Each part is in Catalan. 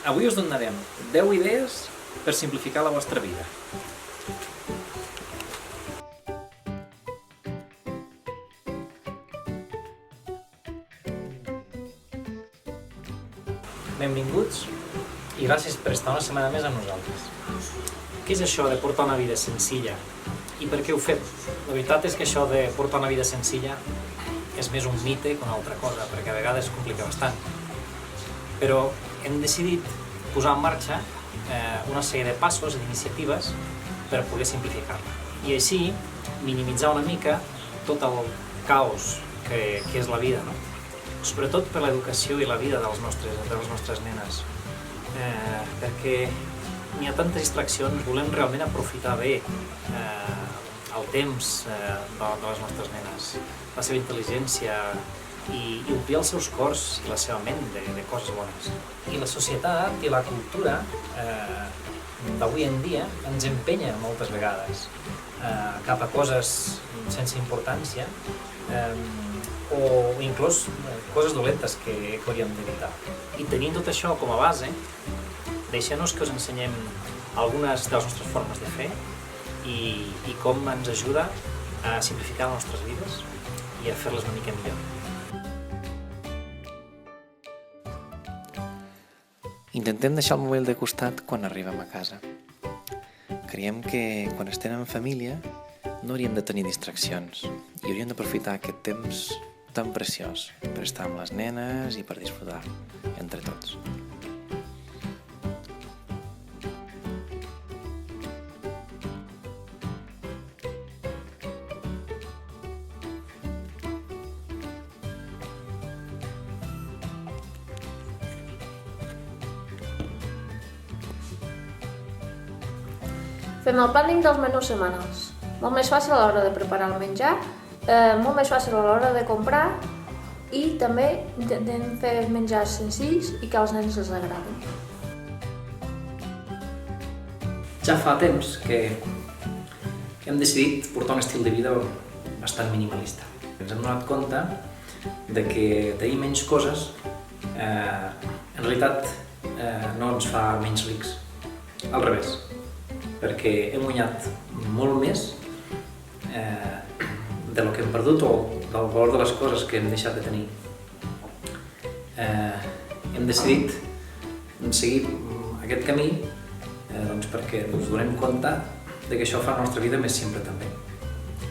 Avui us donarem 10 idees per simplificar la vostra vida. Benvinguts i gràcies per estar una setmana més amb nosaltres. Què és això de portar una vida senzilla i per què ho fem? La veritat és que això de portar una vida senzilla és més un mite que una altra cosa, perquè a vegades es complica bastant. Però hem decidit posar en marxa una sèrie de passos i d'iniciatives per poder simplificar-la. I així minimitzar una mica tot el caos que és la vida, no? Sobretot per l'educació i la vida de les nostres nenes. Perquè n'hi ha tantes distraccions, volem realment aprofitar bé el temps de les nostres nenes, la seva intel·ligència i omplir els seus cors i la seva ment de coses bones. I la societat i la cultura d'avui en dia ens empenyen moltes vegades cap a coses sense importància o inclús coses dolentes que hauríem d'evitar. I tenint tot això com a base, deixem-nos que us ensenyem algunes de les nostres formes de fer i com ens ajuda a simplificar les nostres vides i a fer-les una mica millor. Intentem deixar el mòbil de costat quan arribem a casa. Creiem que quan estem en família no hauríem de tenir distraccions i hauríem d'aprofitar aquest temps tan preciós per estar amb les nenes i per disfrutar entre tots. Fem el plàning dels menús setmanals. Molt més fàcil a l'hora de preparar el menjar, molt més fàcil a l'hora de comprar i també intentem fer menjars senzills i que als nens els agradin. Ja fa temps que hem decidit portar un estil de vida bastant minimalista. Ens hem donat compte de que tenir menys coses en realitat no ens fa menys rics. Al revés, perquè hem guanyat molt més del que hem perdut o del valor de les coses que hem deixat de tenir. Hem decidit seguir aquest camí perquè ens donem compte que això fa la nostra vida més simple també.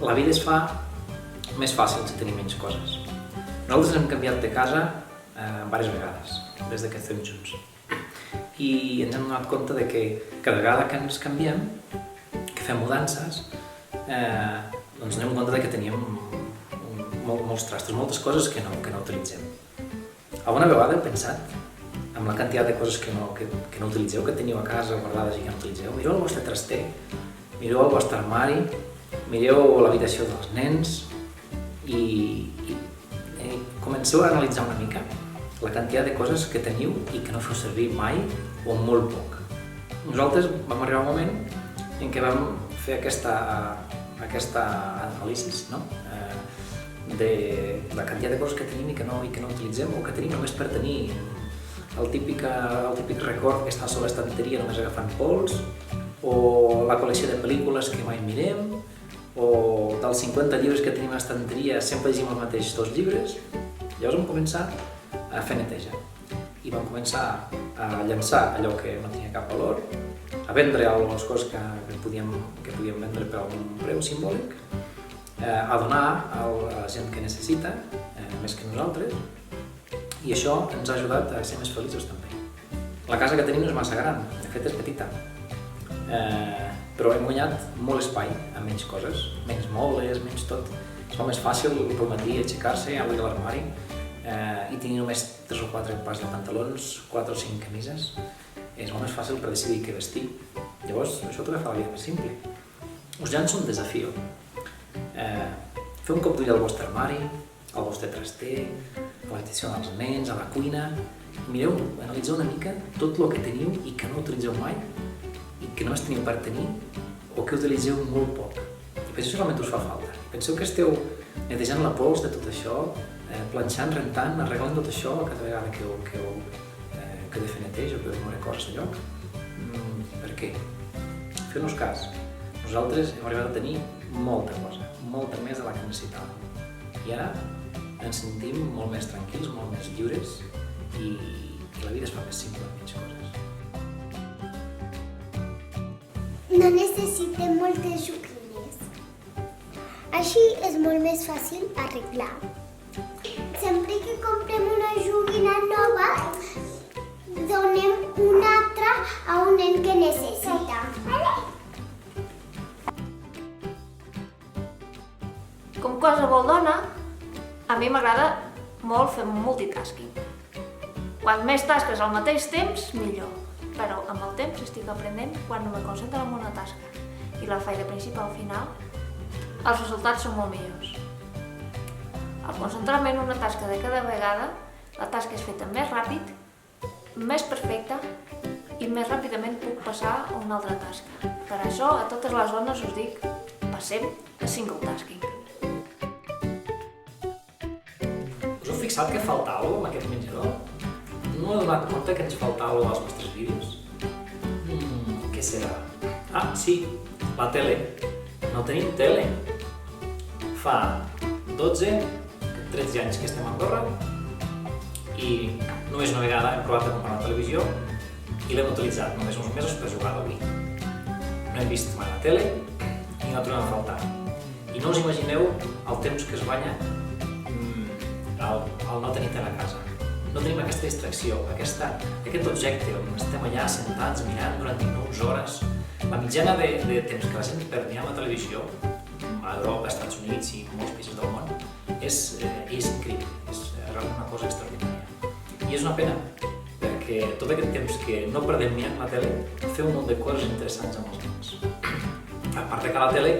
La vida es fa més fàcil si tenim menys coses. Nosaltres hem canviat de casa diverses vegades des que estem junts. I ens hem donat compte que cada vegada que ens canviem, que fem mudances, ens donem compte que teníem molts trastos, moltes coses que no utilitzem. Alguna vegada heu pensat en la quantitat de coses que no utilitzeu, que teniu a casa guardades i que no utilitzeu? Mireu el vostre traster, mireu el vostre armari, mireu l'habitació dels nens i comenceu a analitzar una mica la quantitat de coses que teniu i que no feu servir mai o molt poc. Nosaltres vam arribar a un moment en què vam fer aquesta anàlisi, no? De la quantitat de coses que tenim i que no utilitzem o que tenim només per tenir el típic record que està sobre l'estanteria només agafant pols o la col·lecció de pel·lícules que mai mirem o dels 50 llibres que tenim a l'estanteria sempre llegim els mateixos 2 llibres. Llavors vam començar a fer neteja i vam començar a llançar allò que no tenia cap valor, a vendre algunes coses que podíem vendre per un preu simbòlic, a donar a la gent que necessita, més que nosaltres, i això ens ha ajudat a ser més feliços també. La casa que tenim no és massa gran, de fet és petita, però hem guanyat molt espai amb menys coses, menys mobles, menys tot. Es fa més fàcil pel matí aixecar-se, obrir l'armari i tenir només 3 o 4 pars de pantalons, 4 o 5 camises. És molt més fàcil per decidir què vestir. Llavors, això també fa la vida més simple. Us llanço un desafiu. Feu un cop d'ull al vostre armari, al vostre traster, a l'habitació dels nens, a la cuina. Mireu, analitzeu una mica tot el que teniu i que no utilitzeu mai i que només teniu per tenir o que utilitzeu molt poc. I penseu si realment us fa falta. Penseu que esteu netejant la pols de tot això, planxant, rentant, arreglant tot això cada vegada que que de fer neteja o que de moure coses de lloc. Per què? Feu-nos cas. Nosaltres hem arribat a tenir molta cosa, molta més de la que necessitàvem. I ara ens sentim molt més tranquils, molt més lliures i la vida es fa més simple amb menys coses. No necessitem moltes joguines. Així és molt més fàcil arreglar. Sempre que comprem una joguina nova, donem una altra a un nen que necessita. Com qualsevol dona, a mi m'agrada molt fer multitasking. Quan més tasques al mateix temps, millor. Però amb el temps estic aprenent quan no me concentro en una tasca i la faig de principi al final, els resultats són molt millors. Al concentrar-me en una tasca de cada vegada, la tasca és feta més ràpid, més perfecta i més ràpidament puc passar a una altra tasca. Per això, a totes les dones us dic, passem a single tasking. Us heu fixat que falta alguna cosa amb aquest menjador? No heu donat compte que ens falta alguna cosa als nostres vídeos? Què serà? Ah, sí, la tele. No tenim tele. Fa 12, 13 anys que estem a Andorra i només una vegada hem provat de comprar una televisió i l'hem utilitzat només uns mesos per jugar a Wii. No hem vist mai la tele i no trobem a faltar. I no us imagineu el temps que es guanya al no tenir tele a casa. No tenim aquesta distracció, aquest objecte on estem allà sentats mirant durant minuts, hores. La mitjana de temps que la gent perd mirant la televisió a Europa, als Estats Units i molts països del món és increïble, és realment una cosa extraordinària. I és una pena, perquè tot aquest temps que no perdem mirant la tele feu un munt de coses interessants amb els nens. A part que a la tele,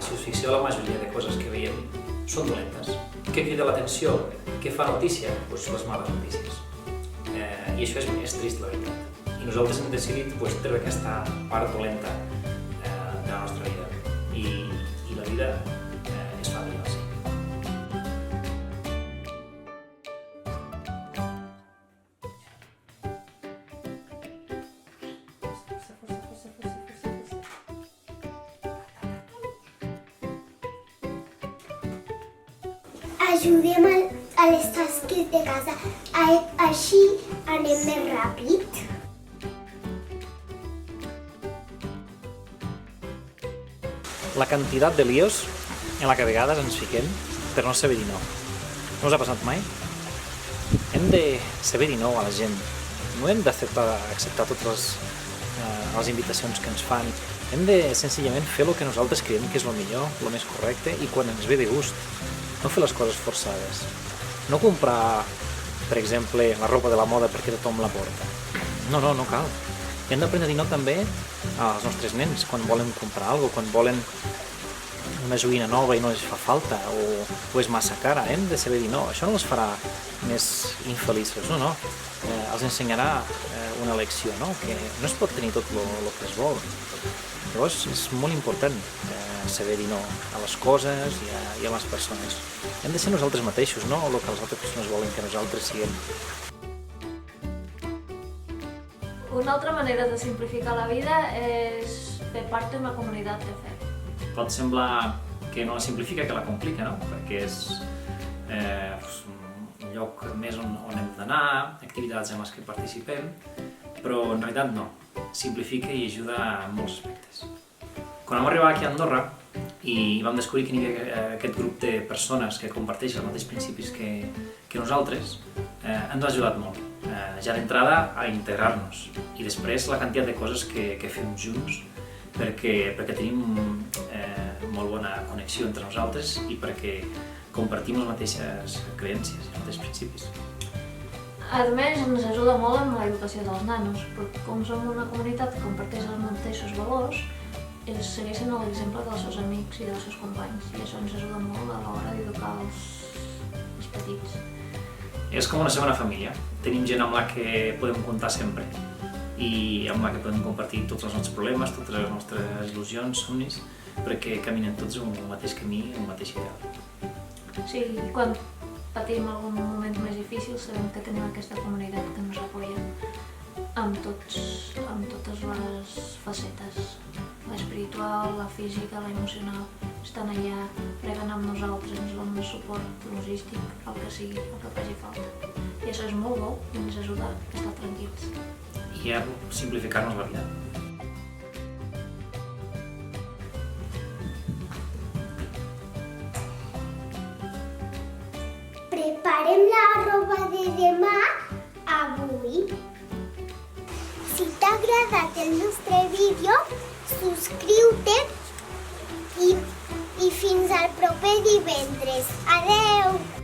si us fixeu, la majoria de coses que veiem són dolentes. Què crida l'atenció? Què fa notícia? Doncs les males notícies. I això és trist, la veritat. I nosaltres hem decidit treure aquesta part dolenta de la nostra vida. I la vida és fàcil, sí. Ajudem a les tasques de casa, així anem més ràpid. La quantitat de líos en la que a vegades ens fiquem per no saber dir no. No us ha passat mai? Hem de saber dir no a la gent. No hem d'acceptar totes les invitacions que ens fan. Hem de senzillament fer el que nosaltres creiem que és el millor, el més correcte i quan ens ve de gust. No fer les coses forçades. No comprar, per exemple, la roba de la moda perquè tothom la porta. No cal. I hem d'aprendre a dir no també als nostres nens quan volen comprar alguna cosa, quan volen una joguina nova i no els fa falta o és massa cara. Hem de saber dir no. Això no els farà més infeliços, no. Els ensenyarà una lecció, no? Que no es pot tenir tot el que es vol. Llavors és molt important saber dir no a les coses i a les persones. Hem de ser nosaltres mateixos, no el que les altres persones volen que nosaltres siguem. Una altra manera de simplificar la vida és fer part d'una comunitat de fe. Pot semblar que no la simplifica, que la complica, no? Perquè és un lloc més on hem d'anar, activitats en les que participem, però en realitat no. Simplifica i ajuda en molts aspectes. Quan vam arribar aquí a Andorra i vam descobrir que hi havia aquest grup de persones que comparteixen els mateixos principis que nosaltres, ens ha ajudat molt. Ja d'entrada a integrar-nos i després la quantitat de coses que fem junts perquè tenim molt bona connexió entre nosaltres i perquè compartim les mateixes creences i els mateixos principis. A més, ens ajuda molt amb l'educació dels nanos, perquè com som una comunitat que comparteix els mateixos valors, ells segueixen l'exemple dels seus amics i dels seus companys, i això ens ajuda molt a l'hora d'educar els petits. És com una segona família. Tenim gent amb la que podem comptar sempre i amb la que podem compartir tots els nostres problemes, totes les nostres il·lusions, somnis, perquè caminen tots en el mateix camí, en el mateix ideal. Sí, i quan patim algun moment més difícil, sabem que tenim aquesta comunitat que ens apoya amb totes les facetes, l'espiritual, la física, la emocional. Estan allà, preguen amb nosaltres, ens donen suport logístic, el que sigui, el que faci falta. I això és molt bo i ens ajuda a estar tranquils. I a simplificar-nos la vida. Preparem la roba de demà avui. Si t'ha agradat el nostre vídeo, subscriu-te i fins al proper divendres. Adeu!